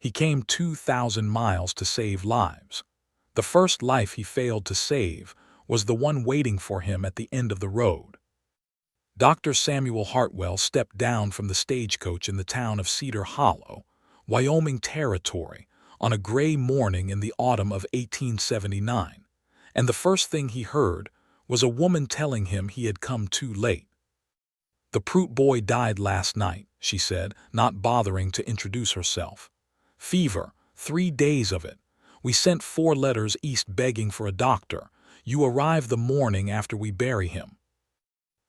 He came 2,000 miles to save lives. The first life he failed to save was the one waiting for him at the end of the road. Dr. Samuel Hartwell stepped down from the stagecoach in the town of Cedar Hollow, Wyoming Territory, on a gray morning in the autumn of 1879, and the first thing he heard was a woman telling him he had come too late. "The Prout boy died last night," she said, not bothering to introduce herself. "Fever, 3 days of it. We sent 4 letters east begging for a doctor. You arrive the morning after we bury him."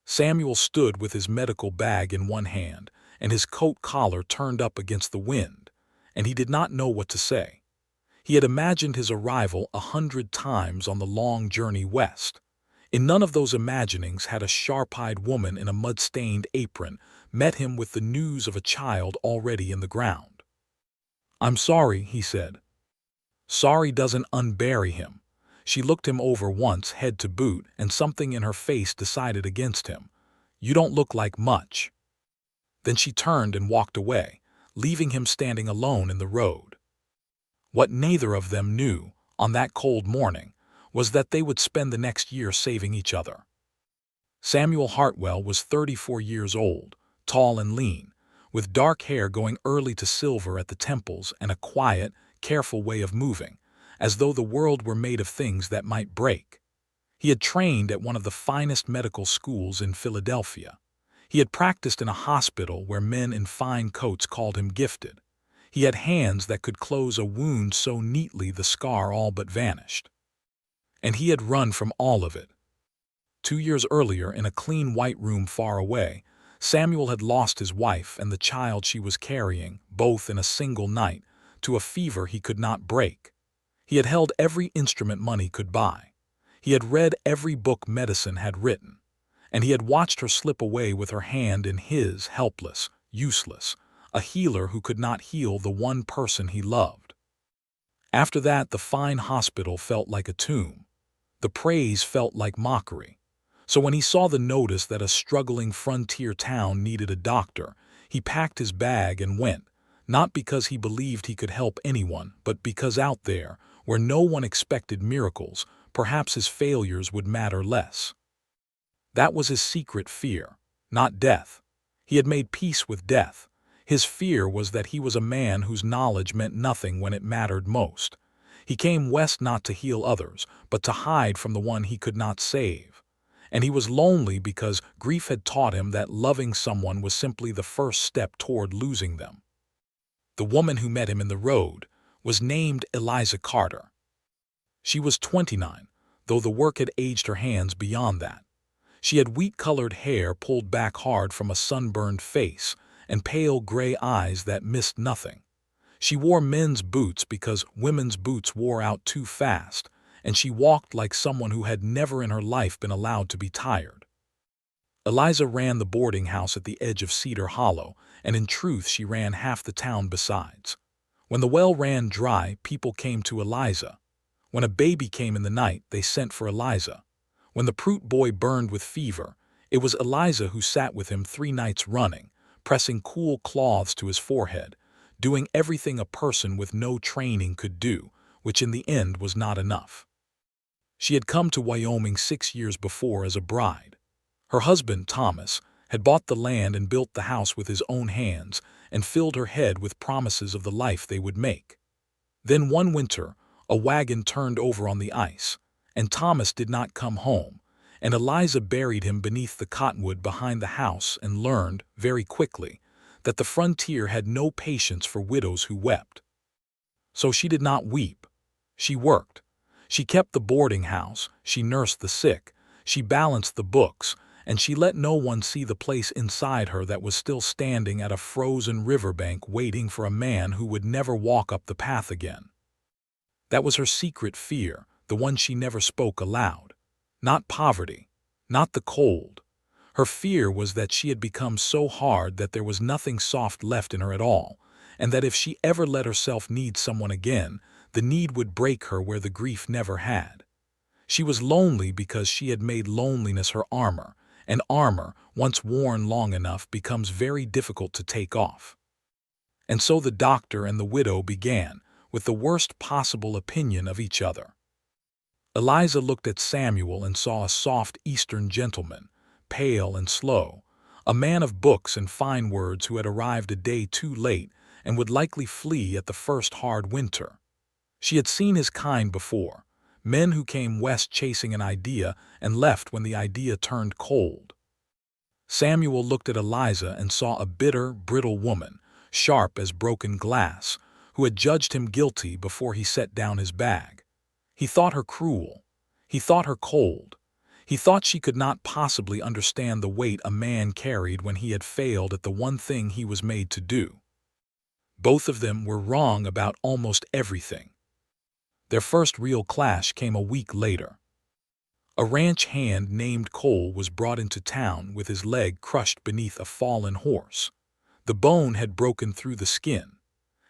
Samuel stood with his medical bag in one hand and his coat collar turned up against the wind, and he did not know what to say. He had imagined his arrival 100 times on the long journey west. In none of those imaginings had a sharp-eyed woman in a mud-stained apron met him with the news of a child already in the ground. "I'm sorry," he said. Sorry doesn't unbury him. She looked him over once, head to boot, and something in her face decided against him. "You don't look like much." Then she turned and walked away, leaving him standing alone in the road. What neither of them knew, on that cold morning, was that they would spend the next year saving each other. Samuel Hartwell was 34 years old, tall and lean, with dark hair going early to silver at the temples and a quiet, careful way of moving, as though the world were made of things that might break. He had trained at one of the finest medical schools in Philadelphia. He had practiced in a hospital where men in fine coats called him gifted. He had hands that could close a wound so neatly the scar all but vanished. And he had run from all of it. 2 years earlier, in a clean white room far away, Samuel had lost his wife and the child she was carrying, both in a single night, to a fever he could not break. He had held every instrument money could buy. He had read every book medicine had written. And he had watched her slip away with her hand in his, helpless, useless, a healer who could not heal the one person he loved. After that, the fine hospital felt like a tomb. The praise felt like mockery. So when he saw the notice that a struggling frontier town needed a doctor, he packed his bag and went, not because he believed he could help anyone, but because out there, where no one expected miracles, perhaps his failures would matter less. That was his secret fear, not death. He had made peace with death. His fear was that he was a man whose knowledge meant nothing when it mattered most. He came west not to heal others, but to hide from the one he could not save. And he was lonely because grief had taught him that loving someone was simply the first step toward losing them. The woman who met him in the road was named Eliza Carter. She was 29, though the work had aged her hands beyond that. She had wheat-colored hair pulled back hard from a sunburned face and pale gray eyes that missed nothing. She wore men's boots because women's boots wore out too fast, and she walked like someone who had never in her life been allowed to be tired. Eliza ran the boarding house at the edge of Cedar Hollow, and in truth she ran half the town besides. When the well ran dry, people came to Eliza. When a baby came in the night, they sent for Eliza. When the Prout boy burned with fever, it was Eliza who sat with him 3 nights running, pressing cool cloths to his forehead, doing everything a person with no training could do, which in the end was not enough. She had come to Wyoming 6 years before as a bride. Her husband, Thomas, had bought the land and built the house with his own hands and filled her head with promises of the life they would make. Then one winter, a wagon turned over on the ice, and Thomas did not come home, and Eliza buried him beneath the cottonwood behind the house and learned, very quickly, that the frontier had no patience for widows who wept. So she did not weep. She worked. She kept the boarding house, she nursed the sick, she balanced the books, and she let no one see the place inside her that was still standing at a frozen riverbank waiting for a man who would never walk up the path again. That was her secret fear, the one she never spoke aloud. Not poverty, not the cold. Her fear was that she had become so hard that there was nothing soft left in her at all, and that if she ever let herself need someone again, the need would break her where the grief never had. She was lonely because she had made loneliness her armor, and armor, once worn long enough, becomes very difficult to take off. And so the doctor and the widow began, with the worst possible opinion of each other. Eliza looked at Samuel and saw a soft Eastern gentleman, pale and slow, a man of books and fine words who had arrived a day too late and would likely flee at the first hard winter. She had seen his kind before, men who came west chasing an idea and left when the idea turned cold. Samuel looked at Eliza and saw a bitter, brittle woman, sharp as broken glass, who had judged him guilty before he set down his bag. He thought her cruel. He thought her cold. He thought she could not possibly understand the weight a man carried when he had failed at the one thing he was made to do. Both of them were wrong about almost everything. Their first real clash came a week later. A ranch hand named Cole was brought into town with his leg crushed beneath a fallen horse. The bone had broken through the skin.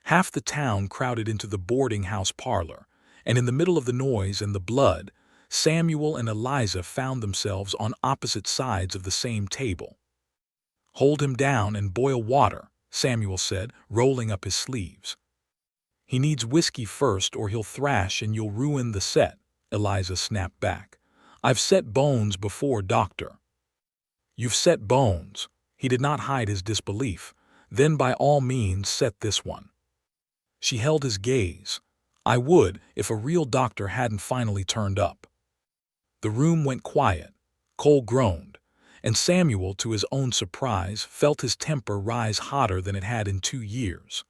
Half the town crowded into the boarding house parlor, and in the middle of the noise and the blood, Samuel and Eliza found themselves on opposite sides of the same table. "Hold him down and boil water," Samuel said, rolling up his sleeves. "He needs whiskey first or he'll thrash and you'll ruin the set," Eliza snapped back. "I've set bones before, doctor." "You've set bones." He did not hide his disbelief. "Then by all means set this one." She held his gaze. "I would, if a real doctor hadn't finally turned up." The room went quiet. Cole groaned, and Samuel, to his own surprise, felt his temper rise hotter than it had in 2 years.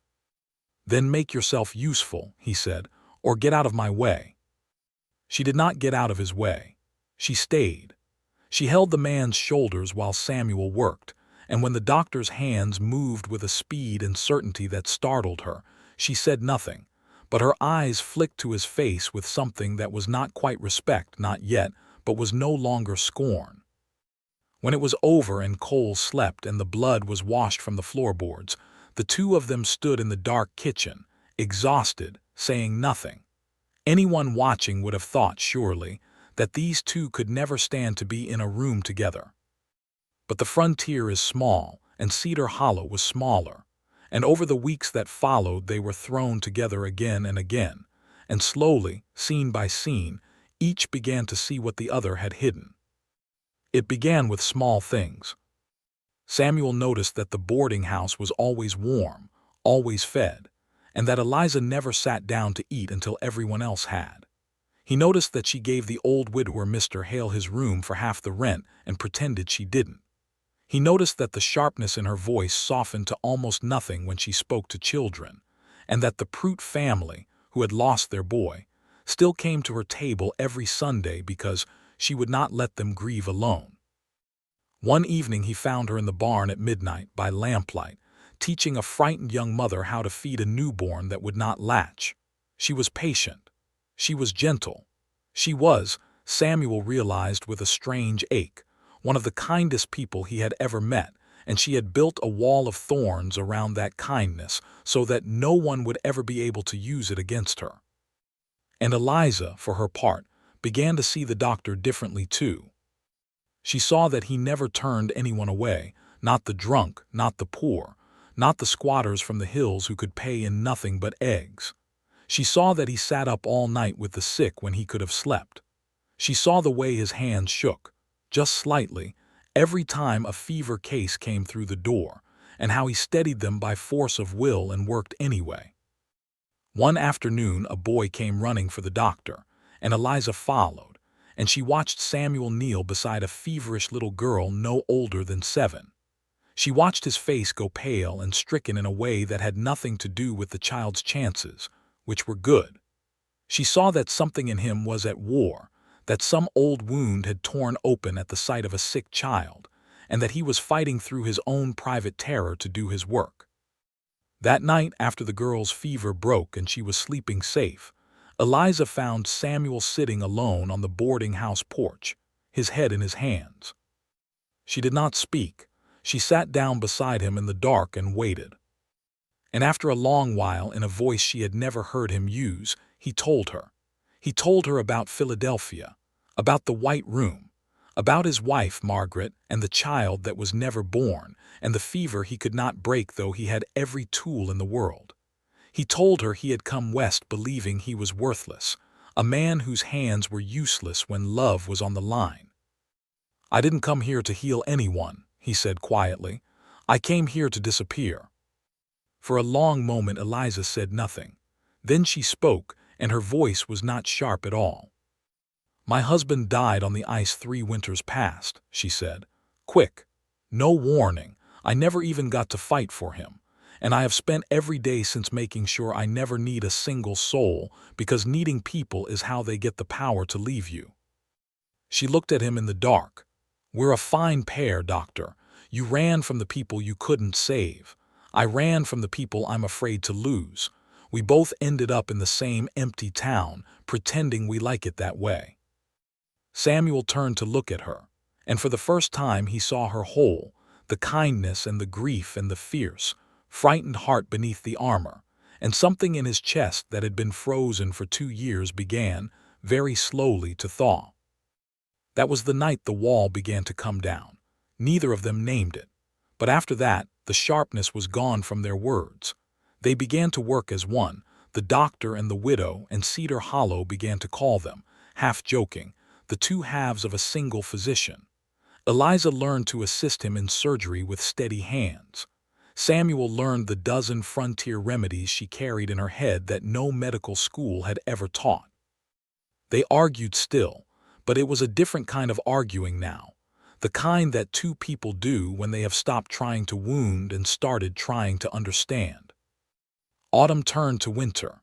"Then make yourself useful," he said, "or get out of my way." She did not get out of his way. She stayed. She held the man's shoulders while Samuel worked, and when the doctor's hands moved with a speed and certainty that startled her, she said nothing, but her eyes flicked to his face with something that was not quite respect, not yet, but was no longer scorn. When it was over and Cole slept and the blood was washed from the floorboards, the two of them stood in the dark kitchen, exhausted, saying nothing. Anyone watching would have thought, surely, that these two could never stand to be in a room together. But the frontier is small, and Cedar Hollow was smaller, and over the weeks that followed they were thrown together again and again, and slowly, scene by scene, each began to see what the other had hidden. It began with small things. Samuel noticed that the boarding house was always warm, always fed, and that Eliza never sat down to eat until everyone else had. He noticed that she gave the old widower Mr. Hale his room for half the rent and pretended she didn't. He noticed that the sharpness in her voice softened to almost nothing when she spoke to children, and that the Prout family, who had lost their boy, still came to her table every Sunday because she would not let them grieve alone. One evening he found her in the barn at midnight by lamplight, teaching a frightened young mother how to feed a newborn that would not latch. She was patient. She was gentle. She was, Samuel realized with a strange ache, one of the kindest people he had ever met, and she had built a wall of thorns around that kindness so that no one would ever be able to use it against her. And Eliza, for her part, began to see the doctor differently too. She saw that he never turned anyone away, not the drunk, not the poor, not the squatters from the hills who could pay in nothing but eggs. She saw that he sat up all night with the sick when he could have slept. She saw the way his hands shook, just slightly, every time a fever case came through the door, and how he steadied them by force of will and worked anyway. One afternoon a boy came running for the doctor, and Eliza followed, and she watched Samuel kneel beside a feverish little girl no older than 7. She watched his face go pale and stricken in a way that had nothing to do with the child's chances, which were good. She saw that something in him was at war, that some old wound had torn open at the sight of a sick child, and that he was fighting through his own private terror to do his work. That night, after the girl's fever broke and she was sleeping safe, Eliza found Samuel sitting alone on the boarding house porch, his head in his hands. She did not speak. She sat down beside him in the dark and waited. And after a long while, in a voice she had never heard him use, he told her. He told her about Philadelphia, about the White Room, About his wife, Margaret, and the child that was never born, and the fever he could not break though he had every tool in the world. He told her he had come west believing he was worthless, a man whose hands were useless when love was on the line. "I didn't come here to heal anyone," he said quietly. "I came here to disappear." For a long moment Eliza said nothing. Then she spoke, and her voice was not sharp at all. "My husband died on the ice 3 winters past," she said. "Quick. No warning. I never even got to fight for him. And I have spent every day since making sure I never need a single soul, because needing people is how they get the power to leave you." She looked at him in the dark. "We're a fine pair, Doctor. You ran from the people you couldn't save. I ran from the people I'm afraid to lose. We both ended up in the same empty town, pretending we like it that way." Samuel turned to look at her, and for the first time he saw her whole, the kindness and the grief and the fierce, frightened heart beneath the armor, and something in his chest that had been frozen for 2 years began, very slowly, to thaw. That was the night the wall began to come down. Neither of them named it. But after that, the sharpness was gone from their words. They began to work as one, the doctor and the widow, and Cedar Hollow began to call them, half joking, the two halves of a single physician. Eliza learned to assist him in surgery with steady hands. Samuel learned the dozen frontier remedies she carried in her head that no medical school had ever taught. They argued still, but it was a different kind of arguing now, the kind that two people do when they have stopped trying to wound and started trying to understand. Autumn turned to winter.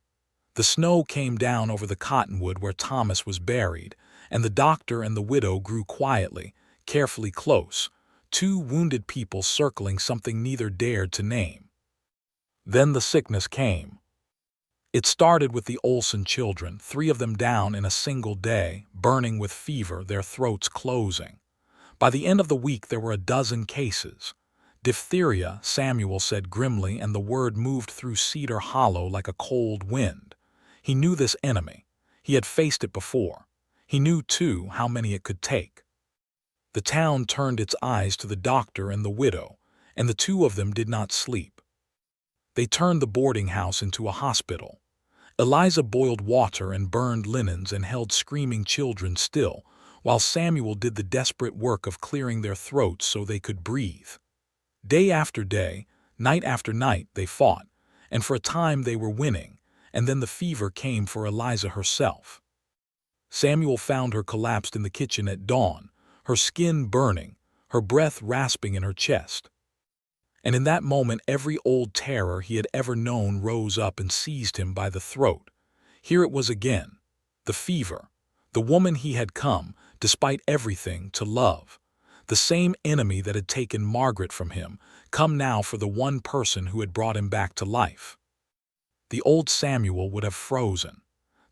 The snow came down over the cottonwood where Thomas was buried, and the doctor and the widow grew quietly, carefully close, 2 wounded people circling something neither dared to name. Then the sickness came. It started with the Olsen children, 3 of them down in a single day, burning with fever, their throats closing. By the end of the week there were a dozen cases. "Diphtheria," Samuel said grimly, and the word moved through Cedar Hollow like a cold wind. He knew this enemy. He had faced it before. He knew, too, how many it could take. The town turned its eyes to the doctor and the widow, and the 2 of them did not sleep. They turned the boarding house into a hospital. Eliza boiled water and burned linens and held screaming children still, while Samuel did the desperate work of clearing their throats so they could breathe. Day after day, night after night, they fought, and for a time they were winning, and then the fever came for Eliza herself. Samuel found her collapsed in the kitchen at dawn, her skin burning, her breath rasping in her chest. And in that moment every old terror he had ever known rose up and seized him by the throat. Here it was again, the fever, the woman he had come, despite everything, to love. The same enemy that had taken Margaret from him, come now for the one person who had brought him back to life. The old Samuel would have frozen.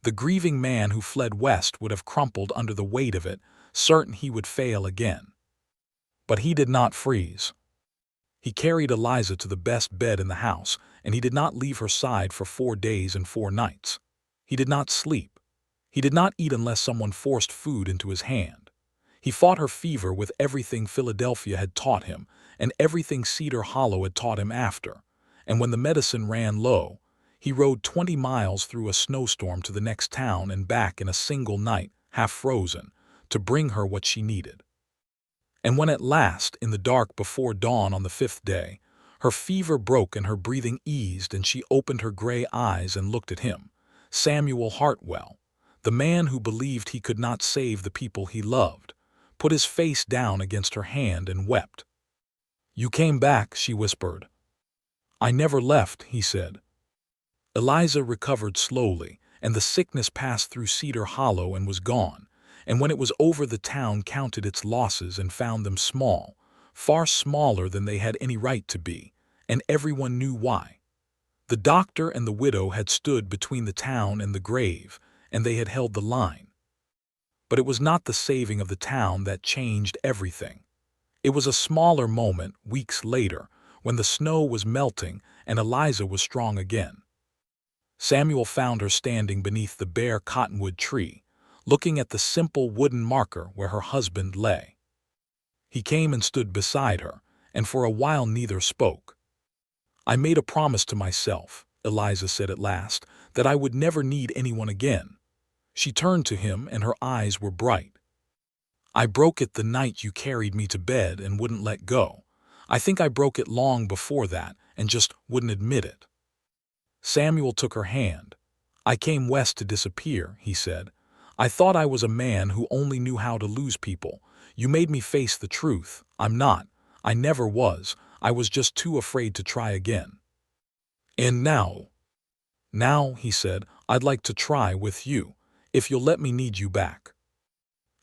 The grieving man who fled west would have crumpled under the weight of it, certain he would fail again. But he did not freeze. He carried Eliza to the best bed in the house, and he did not leave her side for 4 days and 4 nights. He did not sleep. He did not eat unless someone forced food into his hand. He fought her fever with everything Philadelphia had taught him, and everything Cedar Hollow had taught him after. And when the medicine ran low, he rode 20 miles through a snowstorm to the next town and back in a single night, half frozen, to bring her what she needed. And when at last, in the dark before dawn on the 5th day, her fever broke and her breathing eased and she opened her gray eyes and looked at him, Samuel Hartwell, the man who believed he could not save the people he loved, put his face down against her hand and wept. "You came back," she whispered. "I never left," he said. Eliza recovered slowly, and the sickness passed through Cedar Hollow and was gone, and when it was over the town counted its losses and found them small, far smaller than they had any right to be, and everyone knew why. The doctor and the widow had stood between the town and the grave, and they had held the line. But it was not the saving of the town that changed everything. It was a smaller moment, weeks later, when the snow was melting and Eliza was strong again. Samuel found her standing beneath the bare cottonwood tree, looking at the simple wooden marker where her husband lay. He came and stood beside her, and for a while neither spoke. "I made a promise to myself," Eliza said at last, "that I would never need anyone again." She turned to him and her eyes were bright. "I broke it the night you carried me to bed and wouldn't let go. I think I broke it long before that and just wouldn't admit it." Samuel took her hand. "I came west to disappear," he said. "I thought I was a man who only knew how to lose people. You made me face the truth. I'm not. I never was. I was just too afraid to try again. And now, he said, "I'd like to try with you, if you'll let me need you back."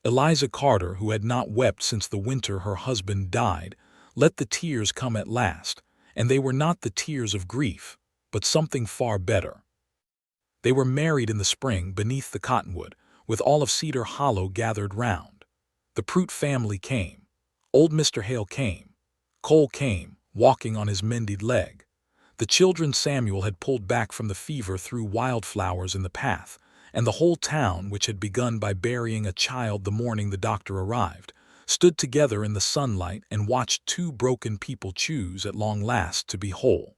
Eliza Carter, who had not wept since the winter her husband died, let the tears come at last, and they were not the tears of grief, but something far better. They were married in the spring beneath the cottonwood, with all of Cedar Hollow gathered round. The Prout family came. Old Mr. Hale came. Cole came, walking on his mended leg. The children Samuel had pulled back from the fever threw wildflowers in the path, and the whole town, which had begun by burying a child the morning the doctor arrived, stood together in the sunlight and watched two broken people choose at long last to be whole.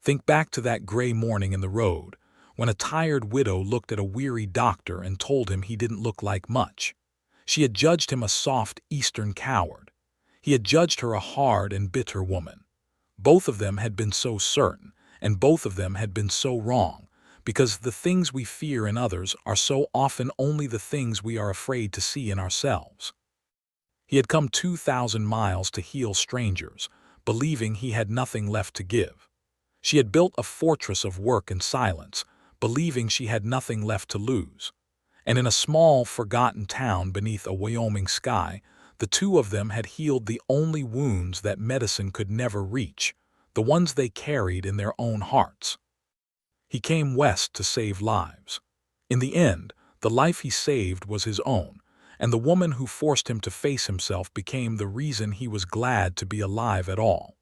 Think back to that gray morning in the road, when a tired widow looked at a weary doctor and told him he didn't look like much. She had judged him a soft Eastern coward. He had judged her a hard and bitter woman. Both of them had been so certain, and both of them had been so wrong, because the things we fear in others are so often only the things we are afraid to see in ourselves. He had come 2,000 miles to heal strangers, believing he had nothing left to give. She had built a fortress of work and silence, believing she had nothing left to lose. And in a small, forgotten town beneath a Wyoming sky, the two of them had healed the only wounds that medicine could never reach, the ones they carried in their own hearts. He came west to save lives. In the end, the life he saved was his own, and the woman who forced him to face himself became the reason he was glad to be alive at all.